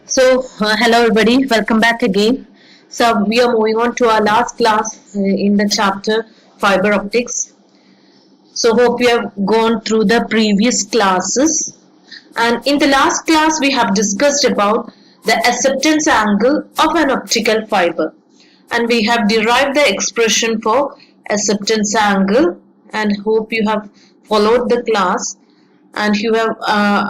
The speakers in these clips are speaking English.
Hello everybody, welcome back again. So, we are moving on to our last class in the chapter fiber optics. So, hope you have gone through the previous classes. And in the last class, we have discussed about the acceptance angle of an optical fiber. And we have derived the expression for acceptance angle, and hope you have followed the class and you have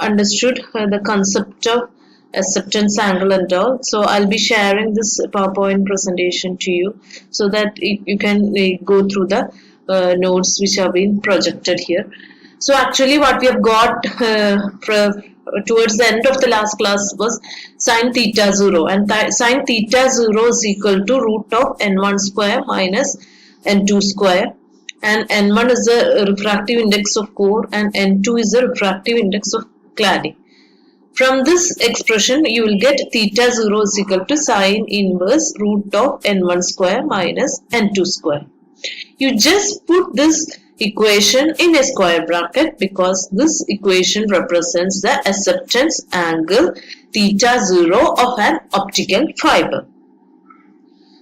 understood the concept of acceptance angle and all. So I'll be sharing this PowerPoint presentation to you so that you can go through the notes which have been projected here. So actually what we have got towards the end of the last class was sine theta 0, and sine theta 0 is equal to root of n1 square minus n2 square, and n1 is the refractive index of core and n2 is the refractive index of cladding. From this expression, you will get theta 0 is equal to sine inverse root of n1 square minus n2 square. You just put this equation in a square bracket because this equation represents the acceptance angle theta 0 of an optical fiber.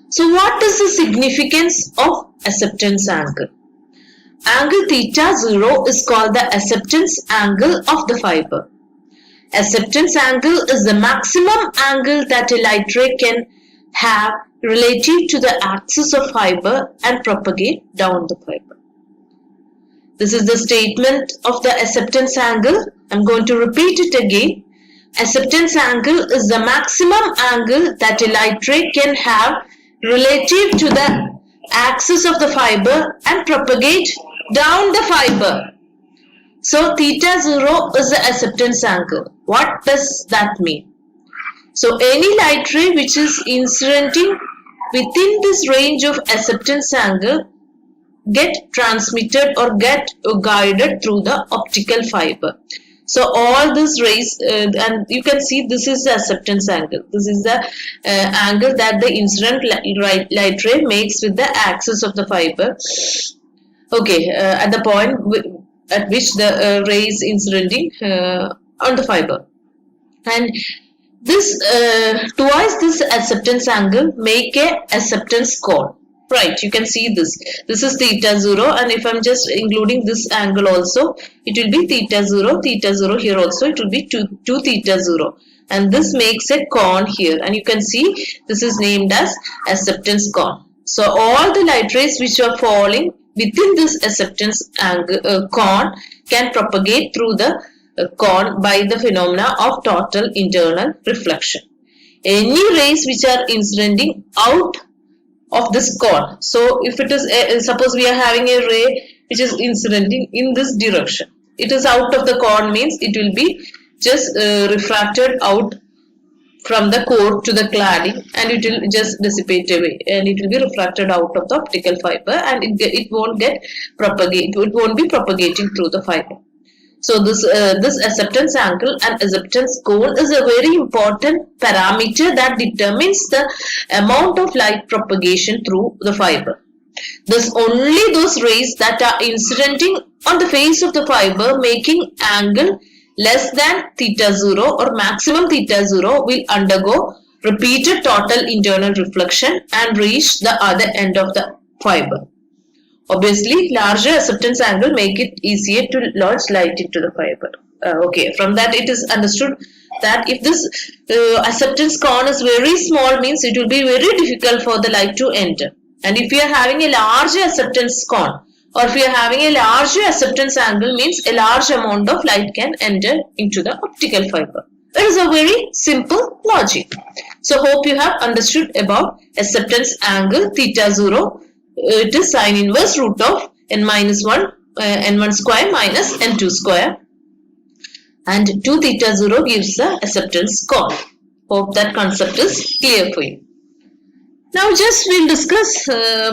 So what is the significance of acceptance angle? Angle theta 0 is called the acceptance angle of the fiber. Acceptance angle is the maximum angle that a light ray can have relative to the axis of fiber and propagate down the fiber. This is the statement of the acceptance angle. I'm going to repeat it again. Acceptance angle is the maximum angle that a light ray can have relative to the axis of the fiber and propagate down the fiber. So theta 0 is the acceptance angle. What does that mean? So any light ray which is incidenting within this range of acceptance angle get transmitted or get guided through the optical fiber. So all these rays, and you can see this is the acceptance angle. This is the angle that the incident light ray makes with the axis of the fiber. Okay, at the point at which the ray is incidenting on the fiber, and this twice this acceptance angle make a acceptance cone. Right, you can see this is theta 0, and if I'm just including this angle also, it will be theta 0 here also, it will be 2 theta 0, and this makes a cone here, and you can see this is named as acceptance cone. So all the light rays which are falling within this acceptance angle cone can propagate through the cone by the phenomena of total internal reflection. Any rays which are incidenting out of this cone. So if it is, suppose we are having a ray which is incidenting in this direction. It is out of the cone means it will be just refracted out from the core to the cladding, and it will just dissipate away, and it will be refracted out of the optical fiber, and it won't get propagate. It won't be propagating through the fiber. So this acceptance angle and acceptance cone is a very important parameter that determines the amount of light propagation through the fiber. Thus only those rays that are incidenting on the face of the fiber making angle less than theta 0 or maximum theta 0 will undergo repeated total internal reflection and reach the other end of the fiber. Obviously, larger acceptance angle make it easier to lodge light into the fiber. Okay, from that it is understood that if this acceptance cone is very small means it will be very difficult for the light to enter. And if you are having a larger acceptance cone, or if you are having a larger acceptance angle means a large amount of light can enter into the optical fiber. It is a very simple logic. So hope you have understood about acceptance angle theta 0. It is sine inverse root of n1 square minus n2 square, and 2 theta 0 gives the acceptance cone. Hope that concept is clear for you. Now just we'll discuss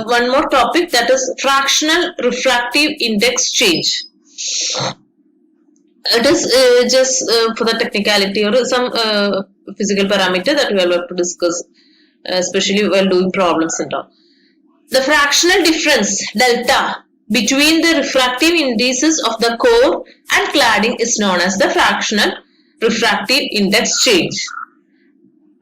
one more topic, that is fractional refractive index change. It is just for the technicality or some physical parameter that we will have to discuss, especially while doing problems and all. The fractional difference delta between the refractive indices of the core and cladding is known as the fractional refractive index change.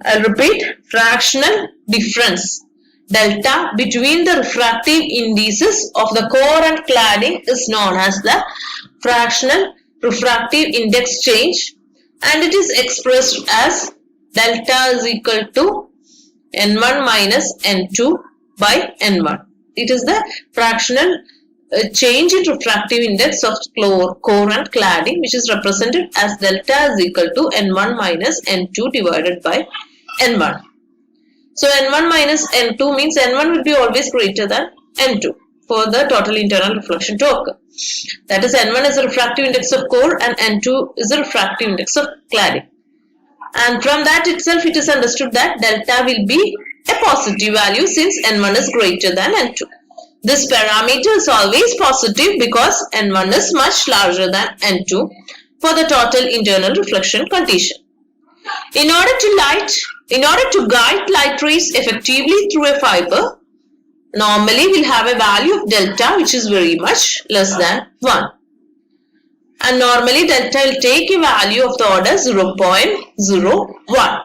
I'll repeat, fractional difference delta between the refractive indices of the core and cladding is known as the fractional refractive index change, and it is expressed as delta is equal to n1 minus n2 by n1. It is the fractional change in refractive index of core and cladding, which is represented as delta is equal to n1 minus n2 divided by n1. So n1 minus n2 means n1 will be always greater than n2 for the total internal reflection to occur. That is, n1 is the refractive index of core and n2 is the refractive index of cladding. And from that itself it is understood that delta will be a positive value since n1 is greater than n2. This parameter is always positive because n1 is much larger than n2 for the total internal reflection condition. In order to guide light rays effectively through a fiber, normally we'll have a value of delta which is very much less than 1. And normally delta will take a value of the order 0.01.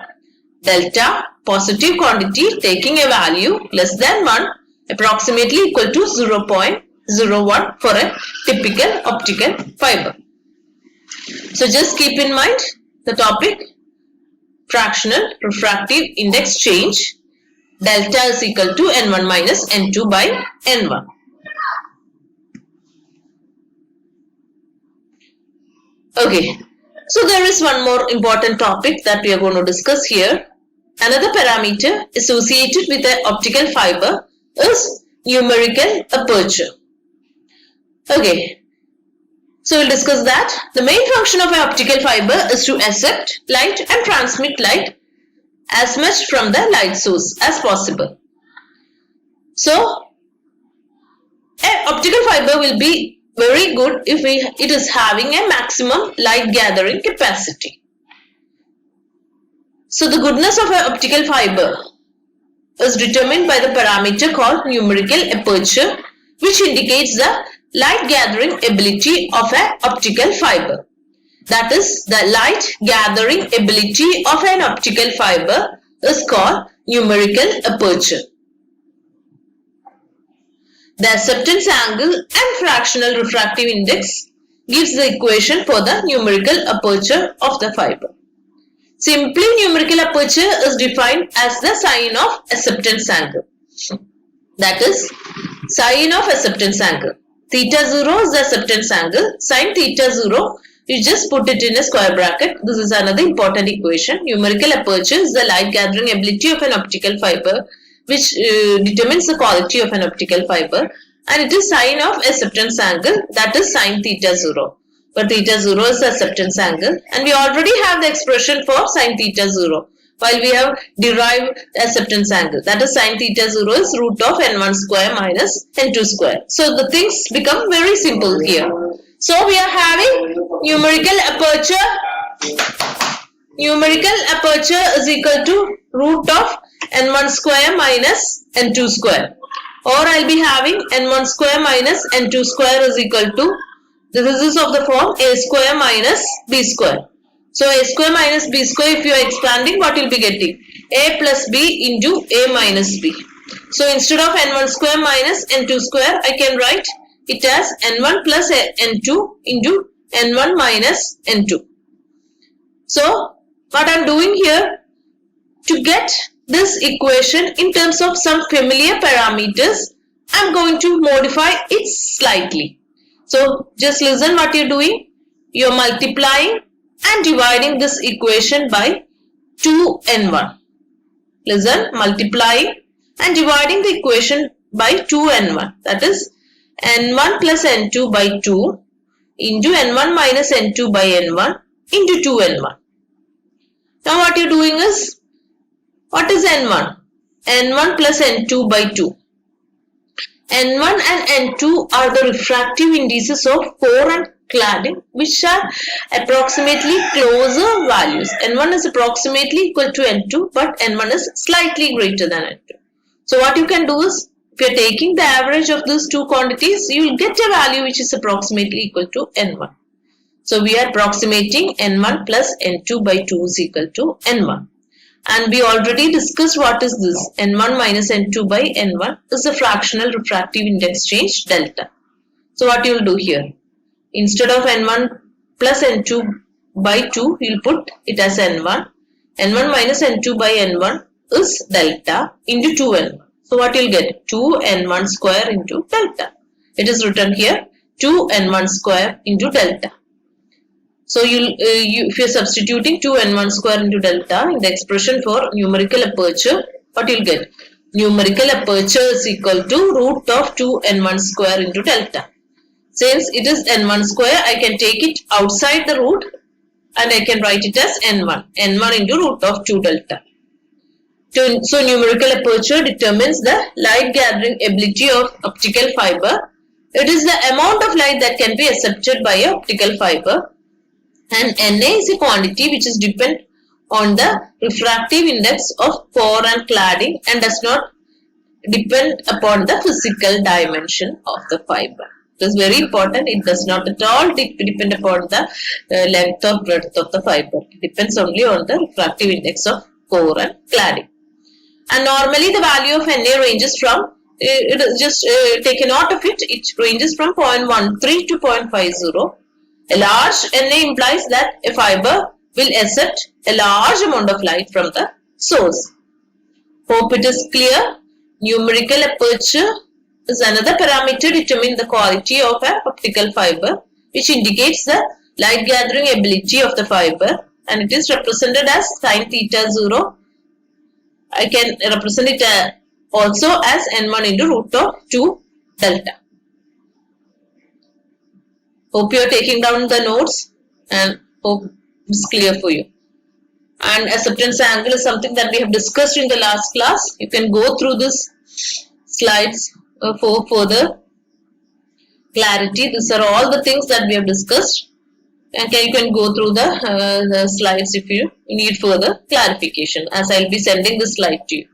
Delta, positive quantity taking a value less than 1, approximately equal to 0.01 for a typical optical fiber. So just keep in mind the topic, fractional refractive index change, delta is equal to n1 minus n2 by n1. Okay, so there is one more important topic that we are going to discuss here. Another parameter associated with the optical fiber is numerical aperture. Okay, so we'll discuss that. The main function of an optical fiber is to accept light and transmit light as much from the light source as possible. So, an optical fiber will be very good if it is having a maximum light gathering capacity. So, the goodness of an optical fiber is determined by the parameter called numerical aperture, which indicates the light gathering ability of an optical fiber. That is, the light gathering ability of an optical fiber is called numerical aperture. The acceptance angle and fractional refractive index gives the equation for the numerical aperture of the fiber. Simply, numerical aperture is defined as the sign of acceptance angle. That is, sign of acceptance angle. Theta 0 is the acceptance angle. Sin theta 0, you just put it in a square bracket. This is another important equation. Numerical aperture is the light gathering ability of an optical fiber, which determines the quality of an optical fiber, and it is sign of acceptance angle, that is sin theta 0. But theta 0 is the acceptance angle, and we already have the expression for sin theta 0 while we have derived the acceptance angle, that is sin theta 0 is root of n1 square minus n2 square. So the things become very simple here. So we are having numerical aperture is equal to root of n1 square minus n2 square, or I'll be having n1 square minus n2 square is equal to, this is of the form a square minus b square. So a square minus b square, if you are expanding, what you'll be getting? A plus b into a minus b. So instead of n1 square minus n2 square, I can write it as n1 plus n2 into n1 minus n2. So what I'm doing here, to get this equation in terms of some familiar parameters, I'm going to modify it slightly. So just listen what you're doing. You're multiplying and dividing this equation by 2n1. Listen, multiplying and dividing the equation by 2n1. That is n1 plus n2 by 2 into n1 minus n2 by n1 into 2n1. Now what you're doing is, what is n1? n1 plus n2 by 2. n1 and n2 are the refractive indices of core and cladding, which are approximately closer values. n1 is approximately equal to n2, but n1 is slightly greater than n2. So what you can do is, if you are taking the average of these two quantities, you will get a value which is approximately equal to n1. So we are approximating n1 plus n2 by 2 is equal to n1. And we already discussed what is this. N1 minus N2 by N1 is the fractional refractive index change delta. So what you will do here? Instead of N1 plus N2 by 2, you will put it as N1. N1 minus N2 by N1 is delta into 2N1. So what you will get? 2N1 square into delta. It is written here 2N1 square into delta. So if you are substituting 2N1 square into delta in the expression for numerical aperture, what you will get? Numerical aperture is equal to root of 2N1 square into delta. Since it is N1 square, I can take it outside the root and I can write it as N1. N1 into root of 2 delta. So numerical aperture determines the light gathering ability of optical fiber. It is the amount of light that can be accepted by an optical fiber. And Na is a quantity which is dependent on the refractive index of core and cladding and does not depend upon the physical dimension of the fiber. It is very important. It does not at all depend upon the length or breadth of the fiber. It depends only on the refractive index of core and cladding. And normally the value of Na ranges from, take a note of it, it ranges from 0.13 to 0.50. A large Na implies that a fiber will accept a large amount of light from the source. Hope it is clear. Numerical aperture is another parameter determining the quality of an optical fiber, which indicates the light gathering ability of the fiber, and it is represented as sin theta 0. I can represent it also as N1 into root of 2 delta. Hope you are taking down the notes and hope it's clear for you. And acceptance angle is something that we have discussed in the last class. You can go through this slides for further clarity. These are all the things that we have discussed. And you can go through the slides if you need further clarification, as I will be sending this slide to you.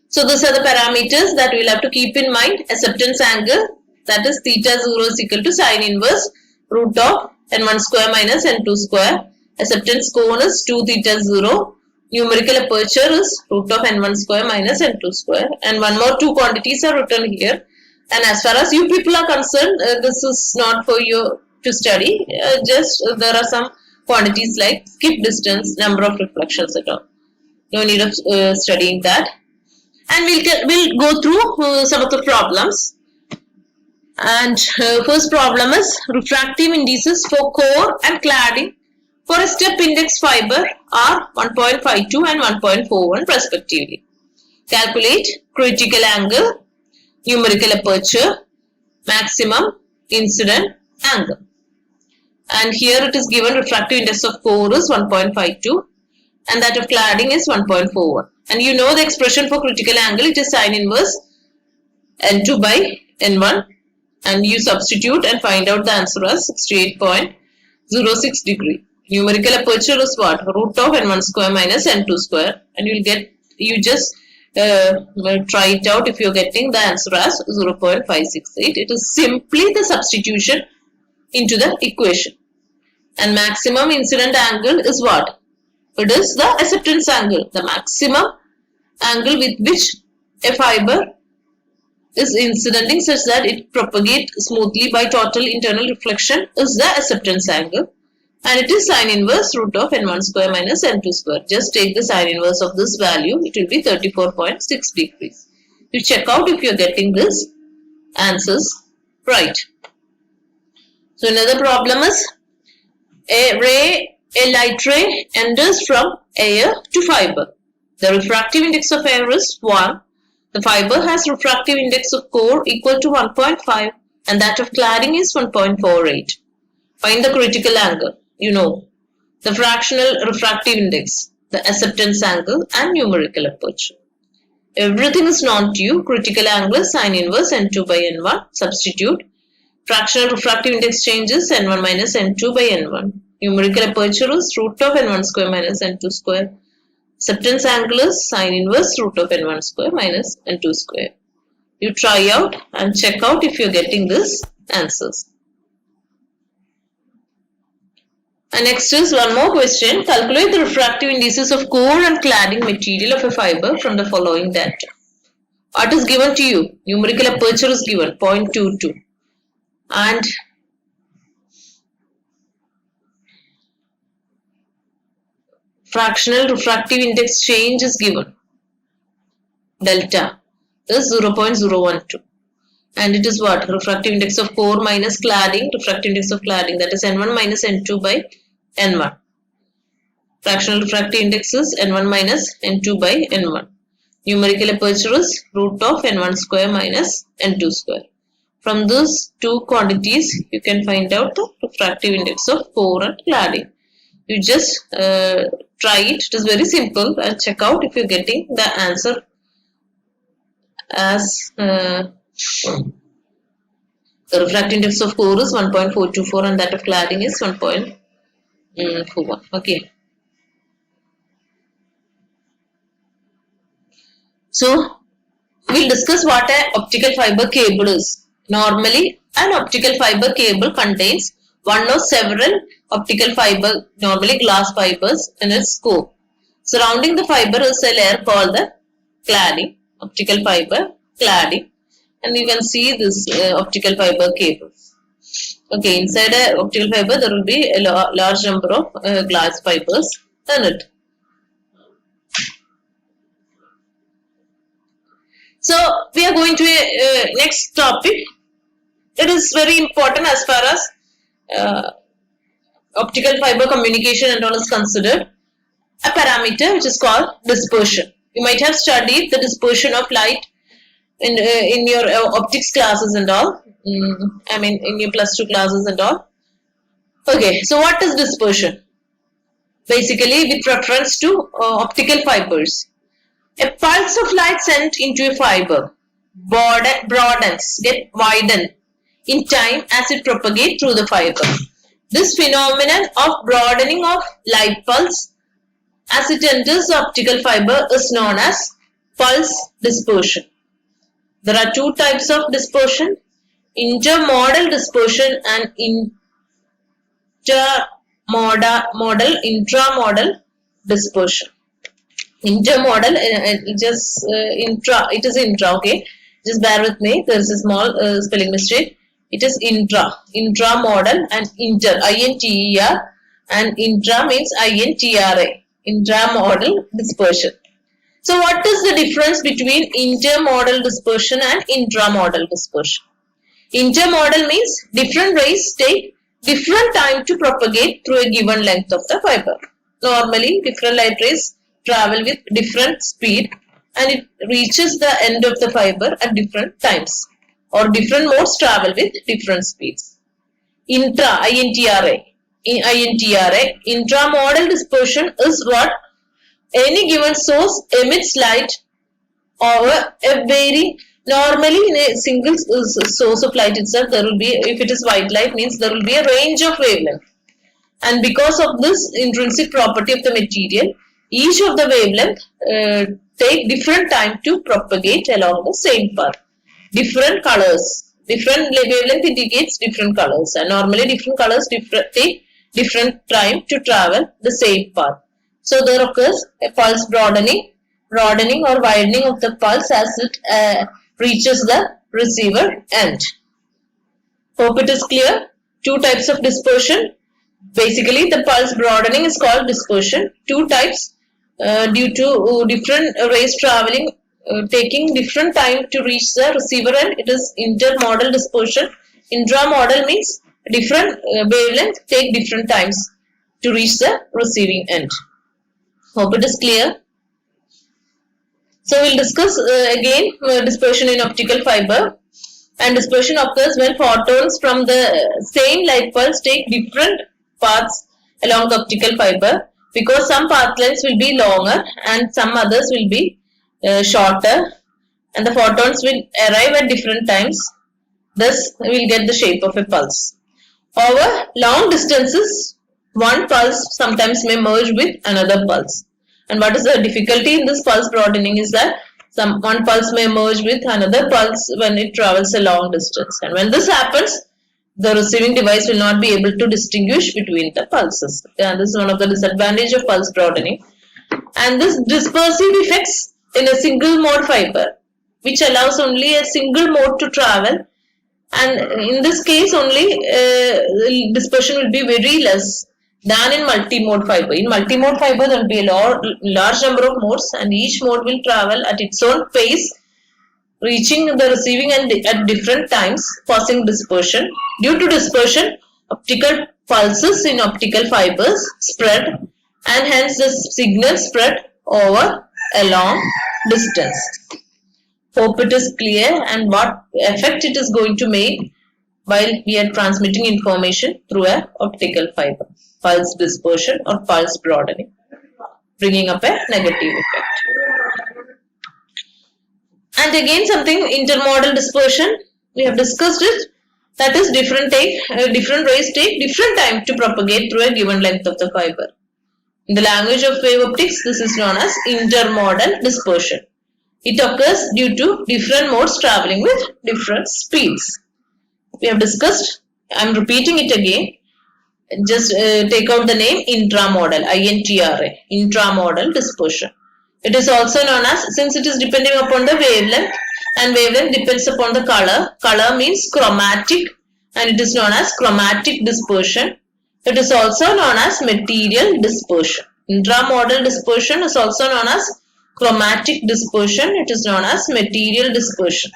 So these are the parameters that we will have to keep in mind. Acceptance angle, that is theta 0 is equal to sin inverse root of N1 square minus N2 square. Acceptance cone is 2 theta 0. Numerical aperture is root of N1 square minus N2 square. And one more two quantities are written here. And as far as you people are concerned, this is not for you to study. There are some quantities like skip distance, number of reflections at all. No need of studying that. And we'll go through some of the problems. And first problem is refractive indices for core and cladding for a step index fiber are 1.52 and 1.41 respectively. Calculate critical angle, numerical aperture, maximum incident angle. And here it is given refractive index of core is 1.52 and that of cladding is 1.41. And you know the expression for critical angle, it is sin inverse N2 by N1. And you substitute and find out the answer as 68.06 degree. Numerical aperture is what? Root of N1 square minus N2 square. And you just try it out if you are getting the answer as 0.568. It is simply the substitution into the equation. And maximum incident angle is what? It is the acceptance angle. The maximum angle with which a fiber is incidenting such that it propagates smoothly by total internal reflection is the acceptance angle. And it is sin inverse root of N1 square minus N2 square. Just take the sin inverse of this value. It will be 34.6 degrees. You check out if you are getting this answers right. So another problem is a light ray enters from air to fiber. The refractive index of air is 1. The fiber has refractive index of core equal to 1.5 and that of cladding is 1.48. Find the critical angle. You know the fractional refractive index, the acceptance angle and numerical aperture. Everything is known to you. Critical angle is sin inverse N2 by N1. Substitute. Fractional refractive index changes N1 minus N2 by N1. Numerical aperture is root of N1 square minus N2 square. Acceptance angle is sin inverse root of N1 square minus N2 square. You try out and check out if you are getting these answers. And next is one more question. Calculate the refractive indices of core and cladding material of a fiber from the following data. What is given to you? Numerical aperture is given 0.22 and fractional refractive index change is given. Delta is 0.012 and it is what? Refractive index of core minus cladding, refractive index of cladding, that is N1 minus N2 by N1. Fractional refractive index is N1 minus N2 by N1. Numerical aperture is root of N1 square minus N2 square. From those two quantities, you can find out the refractive index of core and cladding. You just try it. It is very simple and check out if you are getting the answer as the refractive index of core is 1.424 and that of cladding is 1.41. Okay. So, we'll discuss what an optical fiber cable is. Normally, an optical fiber cable contains one or several optical fiber, normally glass fibers in its core. Surrounding the fiber is a layer called the cladding, optical fiber cladding, and you can see this optical fiber cable. Okay, inside a optical fiber there will be a large number of glass fibers in it. So we are going to a next topic. It is very important as far as optical fiber communication and all is considered. A parameter which is called dispersion. You might have studied the dispersion of light in your optics classes and all. I mean in your plus 2 classes and all. Okay, so what is dispersion? Basically with reference to optical fibers. A pulse of light sent into a fiber broadens, get widened in time as it propagates through the fiber. This phenomenon of broadening of light pulse as it enters the optical fiber is known as pulse dispersion. There are two types of dispersion, intermodal dispersion and intramodal dispersion. Intermodal, it is intra, okay, just bear with me, there is a small spelling mistake. It is intramodal and inter, I-N-T-E-R, and intra means I-N-T-R-A, intramodal dispersion. So what is the difference between intermodal dispersion and intramodal dispersion? Intermodal means different rays take different time to propagate through a given length of the fiber. Normally, different light rays travel with different speed and it reaches the end of the fiber at different times, or different modes travel with different speeds. Intra, intramodal dispersion is what any given source emits light over a very, normally in a single source of light itself there will be, if it is white light means there will be a range of wavelength, and because of this intrinsic property of the material, each of the wavelength take different time to propagate along the same path. Different colors, different wavelength indicates different colors, and normally different colors take different time to travel the same path. So there occurs a pulse broadening or widening of the pulse as it reaches the receiver end. Hope it is clear. Two types of dispersion. Basically the pulse broadening is called dispersion. Two types due to different rays traveling taking different time to reach the receiver end. It is intermodal dispersion. Intramodal means different wavelength take different times to reach the receiving end. Hope it is clear. So we'll discuss again dispersion in optical fiber. And dispersion occurs when photons from the same light pulse take different paths along the optical fiber, because some path lengths will be longer and some others will be shorter, and the photons will arrive at different times. Thus, we will get the shape of a pulse. Over long distances, one pulse sometimes may merge with another pulse. And what is the difficulty in this pulse broadening is that one pulse may merge with another pulse when it travels a long distance. And when this happens, the receiving device will not be able to distinguish between the pulses. This is one of the disadvantages of pulse broadening. And this dispersive effects in a single mode fiber, which allows only a single mode to travel, and in this case only dispersion will be very less than in multi-mode fiber. In multi-mode fiber there will be a large number of modes, and each mode will travel at its own pace, reaching the receiving end at different times, causing dispersion. Due to dispersion, optical pulses in optical fibers spread, and hence the signal spread over a long distance. Hope it is clear and what effect it is going to make while we are transmitting information through an optical fiber. Pulse dispersion or pulse broadening, bringing up a negative effect. And again something, intermodal dispersion, we have discussed it. That is different rays take different time to propagate through a given length of the fiber. In the language of wave optics, this is known as intermodal dispersion. It occurs due to different modes traveling with different speeds. We have discussed, I am repeating it again. Just take out the name intramodal, I-N-T-R-A, intramodal dispersion. It is also known as, since it is depending upon the wavelength, and wavelength depends upon the color. Color means chromatic, and it is known as chromatic dispersion. It is also known as material dispersion. Intramodal dispersion is also known as chromatic dispersion. It is known as material dispersion.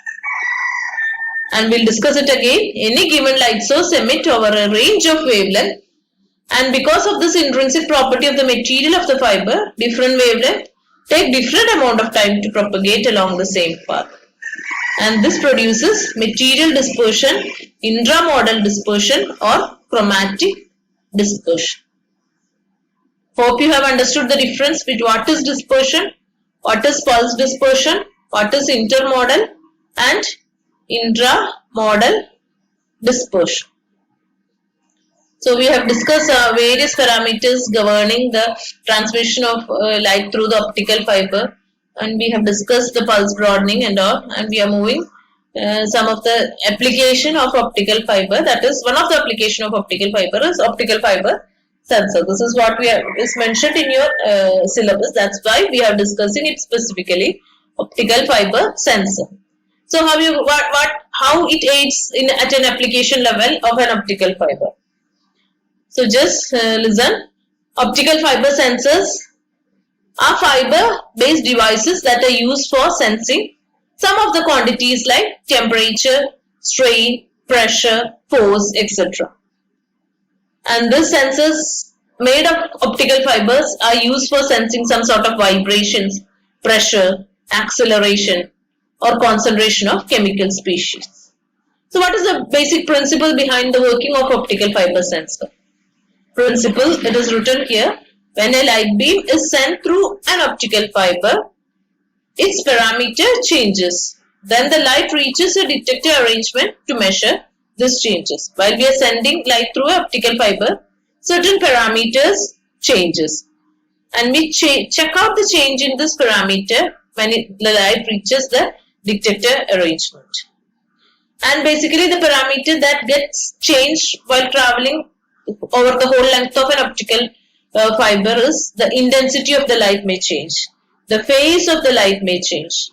And we'll discuss it again. Any given light source emit over a range of wavelength, and because of this intrinsic property of the material of the fiber, different wavelength take different amount of time to propagate along the same path. And this produces material dispersion, intramodal dispersion or chromatic dispersion. Hope you have understood the difference between what is dispersion, what is pulse dispersion, what is intermodal and intramodal dispersion. So we have discussed various parameters governing the transmission of light through the optical fiber, and we have discussed the pulse broadening and all, and we are moving some of the application of optical fiber. That is, one of the application of optical fiber is optical fiber sensor. This is what is mentioned in your syllabus. That's why we are discussing it specifically, optical fiber sensor. So how it aids at an application level of an optical fiber. So just listen. Optical fiber sensors are fiber-based devices that are used for sensing some of the quantities like temperature, strain, pressure, force, etc. And these sensors made of optical fibers are used for sensing some sort of vibrations, pressure, acceleration, or concentration of chemical species. So what is the basic principle behind the working of optical fiber sensor? Principle, it is written here. When a light beam is sent through an optical fiber, its parameter changes. Then the light reaches a detector arrangement to measure these changes. While we are sending light through an optical fiber, certain parameters changes. And we check out the change in this parameter when the light reaches the detector arrangement. And basically the parameter that gets changed while traveling over the whole length of an optical fiber is the intensity of the light may change, the phase of the light may change,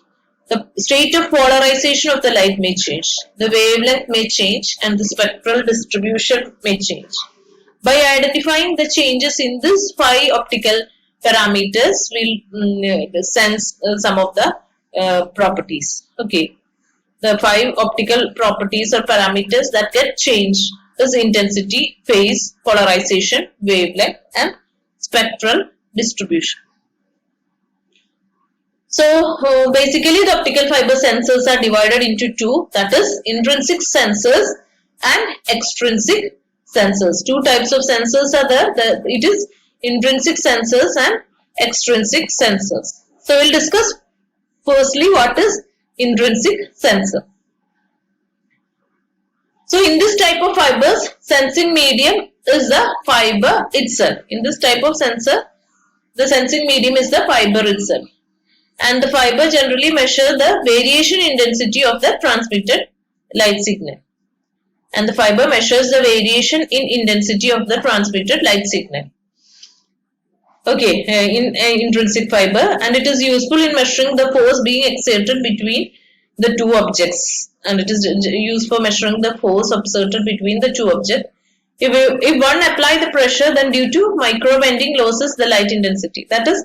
the state of polarization of the light may change, the wavelength may change, and the spectral distribution may change. By identifying the changes in these 5 optical parameters, we'll sense some of the properties. Okay, the 5 optical properties or parameters that get changed is intensity, phase, polarization, wavelength, and spectral distribution. So basically the optical fiber sensors are divided into 2, that is intrinsic sensors and extrinsic sensors. 2 types of sensors are there. It is intrinsic sensors and extrinsic sensors. So we'll discuss firstly what is intrinsic sensor. So in this type of fibers, sensing medium is the fiber itself. In this type of sensor, the sensing medium is the fiber itself. And the fiber generally measure the variation in intensity of the transmitted light signal. and the fiber measures the variation in intensity of the transmitted light signal. Okay, in intrinsic fiber, and it is useful in measuring the force being exerted between the two objects, and it is used for measuring the force exerted between the two objects. If one apply the pressure, then due to micro bending loses the light intensity. That is,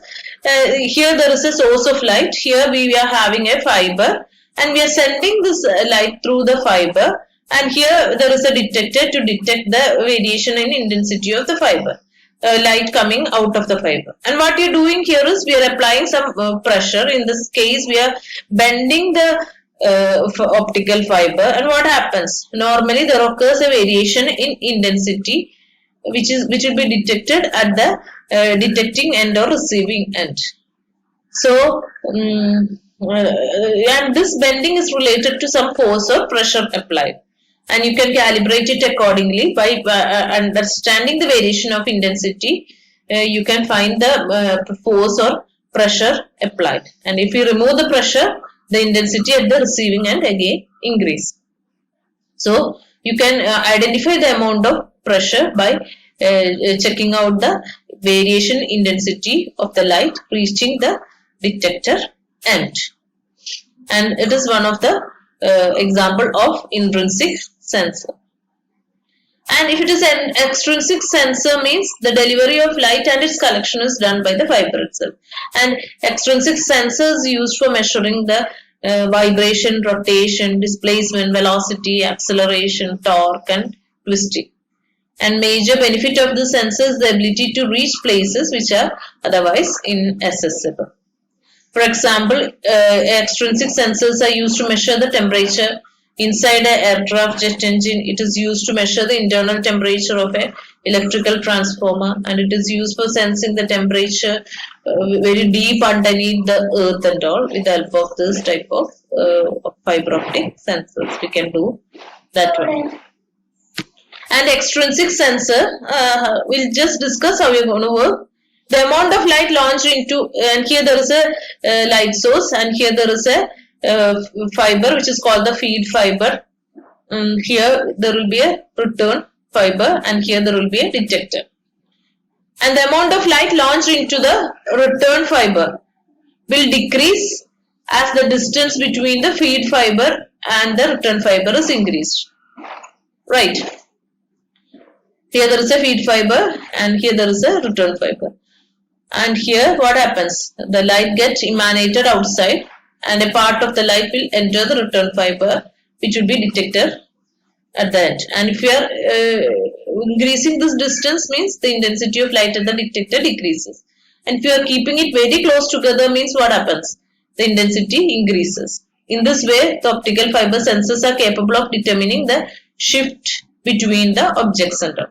here there is a source of light. Here we are having a fiber, and we are sending this light through the fiber, and here there is a detector to detect the variation in intensity of the fiber. Light coming out of the fiber, and what you're doing here is we are applying some pressure. In this case, we are bending the optical fiber, and what happens? Normally there occurs a variation in intensity which will be detected at the detecting end or receiving end. So and this bending is related to some force or pressure applied, and you can calibrate it accordingly by understanding the variation of intensity. You can find the force or pressure applied, and if you remove the pressure, the intensity at the receiving end again increase. So you can identify the amount of pressure by checking out the variation intensity of the light reaching the detector end, and it is one of the example of intrinsic sensor. And if it is an extrinsic sensor, means the delivery of light and its collection is done by the fiber itself. And extrinsic sensors used for measuring the vibration, rotation, displacement, velocity, acceleration, torque, and twisting. And major benefit of the sensor is the ability to reach places which are otherwise inaccessible. For example, extrinsic sensors are used to measure the temperature inside an aircraft jet engine. It is used to measure the internal temperature of an electrical transformer, and it is used for sensing the temperature very deep underneath the earth and all. With the help of this type of fiber optic sensors, we can do that one. And extrinsic sensor, we'll just discuss how we're going to work. The amount of light launched into, and here there is a light source, and here there is a fiber which is called the feed fiber. Here there will be a return fiber, and here there will be a detector. And the amount of light launched into the return fiber will decrease as the distance between the feed fiber and the return fiber is increased. Right. Here there is a feed fiber, and here there is a return fiber. And here what happens? The light gets emanated outside, and a part of the light will enter the return fiber, which will be detector at the end. And if you are increasing this distance, means the intensity of light at the detector decreases. And if you are keeping it very close together, means what happens? The intensity increases. In this way, the optical fiber sensors are capable of determining the shift between the objects and all.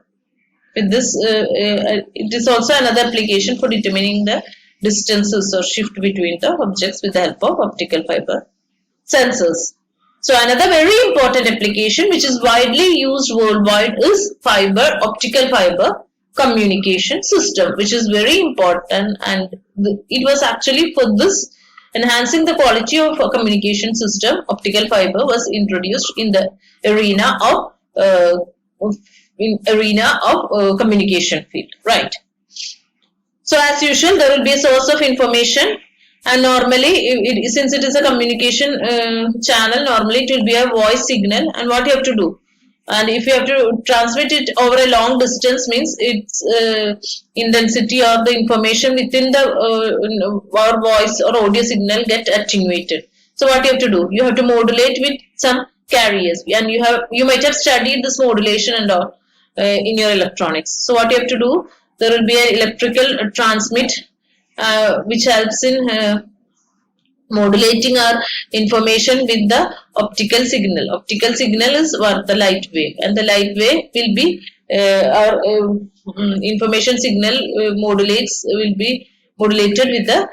With this, it is also another application for determining the distances or shift between the objects with the help of optical fiber sensors. So another very important application which is widely used worldwide is optical fiber communication system, which is very important, and it was actually for this enhancing the quality of a communication system. Optical fiber was introduced in the arena of communication field, right? So as usual, there will be a source of information, and normally since it is a communication channel, normally it will be a voice signal. And what you have to do, and if you have to transmit it over a long distance, means its intensity or the information within the our voice or audio signal get attenuated. So what you have to do, you have to modulate with some carriers, and you might have studied this modulation and all in your electronics. So what you have to do, there will be an electrical transmit which helps in modulating our information with the optical signal. Optical signal is what? The light wave, and the light wave will be our information signal will be modulated with the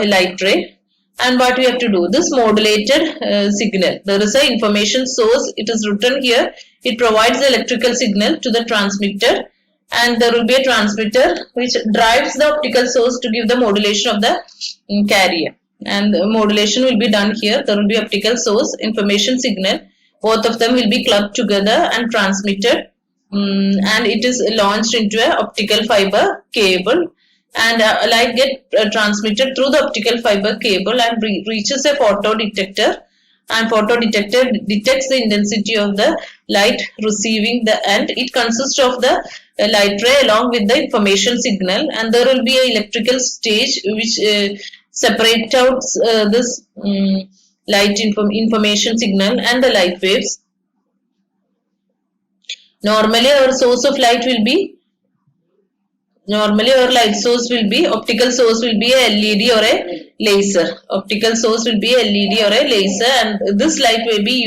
light ray. And what we have to do, this modulated signal, there is an information source, it is written here, it provides the electrical signal to the transmitter, and there will be a transmitter which drives the optical source to give the modulation of the carrier. And the modulation will be done here. There will be optical source, information signal, both of them will be clubbed together and transmitted, and it is launched into an optical fiber cable, and light get transmitted through the optical fiber cable and reaches a photo detector, and photo detector detects the intensity of the light receiving the end. It consists of the light ray along with the information signal, and there will be an electrical stage which separates out this light information signal and the light waves. Normally our source of light will be light source will be, optical source will be a LED or a laser. Optical source will be a LED or a laser, and this light will be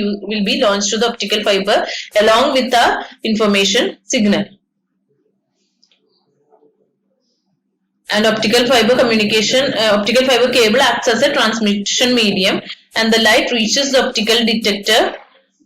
launched to the optical fiber along with the information signal. And optical fiber cable acts as a transmission medium, and the light reaches the optical detector.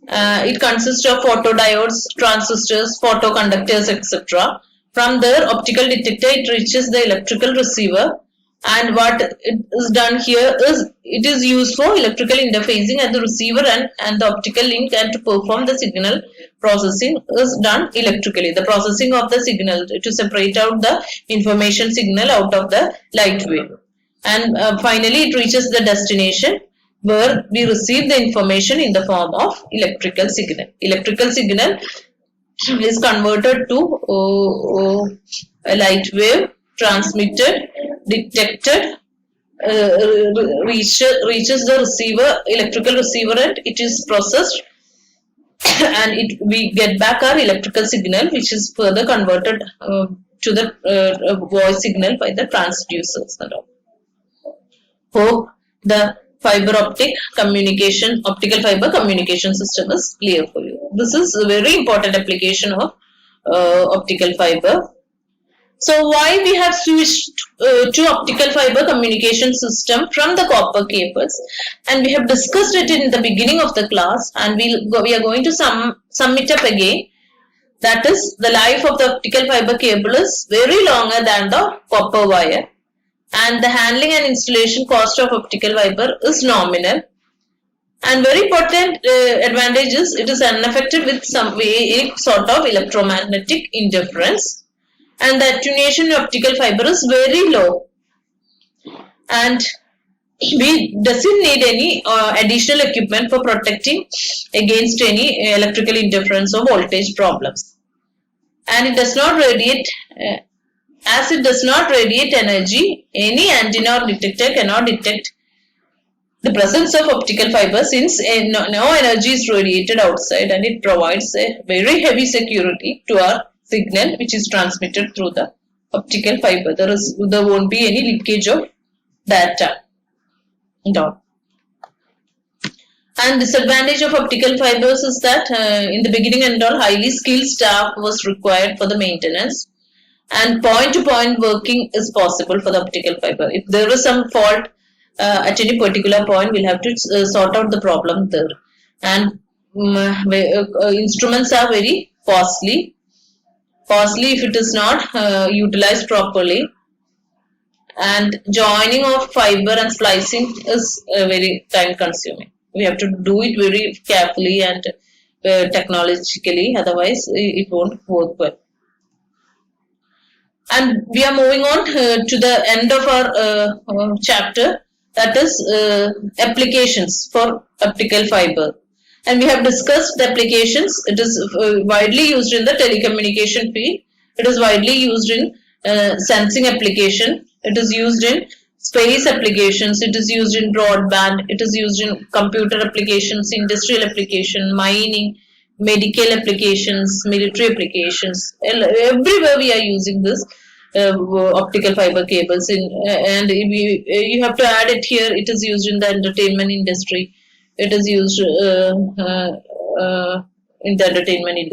It consists of photodiodes, transistors, photoconductors, etc. From there, optical detector, it reaches the electrical receiver, and what it is done here is it is used for electrical interfacing at the receiver and the optical link, and to perform the signal processing is done electrically. The processing of the signal to separate out the information signal out of the light wave, and finally it reaches the destination where we receive the information in the form of electrical signal. Electrical signal is converted to a light wave, transmitted, detected, reaches the receiver, electrical receiver, and it is processed, and we get back our electrical signal, which is further converted to the voice signal by the transducers and all. Hope the optical fiber communication system is clear for you. This is a very important application of optical fiber. So why we have switched to optical fiber communication system from the copper cables, and we have discussed it in the beginning of the class, and we are going to sum it up again. That is, the life of the optical fiber cable is very longer than the copper wire, and the handling and installation cost of optical fiber is nominal. And very important advantage is it is unaffected with any sort of electromagnetic interference, and the attenuation of optical fiber is very low, and we doesn't need any additional equipment for protecting against any electrical interference or voltage problems. And it does not radiate as it does not radiate energy, any antenna or detector cannot detect the presence of optical fiber, since no energy is radiated outside, and it provides a very heavy security to our signal which is transmitted through the optical fiber. There won't be any leakage of data and all. And disadvantage of optical fibers is that in the beginning and all, highly skilled staff was required for the maintenance, and point-to-point working is possible for the optical fiber. If there is some fault at any particular point, we'll have to sort out the problem there. And instruments are very costly if it is not utilized properly. And joining of fiber and splicing is very time consuming. We have to do it very carefully and technologically, otherwise it won't work well. And we are moving on to the end of our chapter, that is applications for optical fiber. And we have discussed the applications. It is widely used in the telecommunication field. It is widely used in sensing application. It is used in space applications. It is used in broadband. It is used in computer applications, industrial application, mining, medical applications, military applications. Everywhere we are using this optical fiber cables and you have to add it here. It is used in the entertainment industry. It is used in the entertainment industry.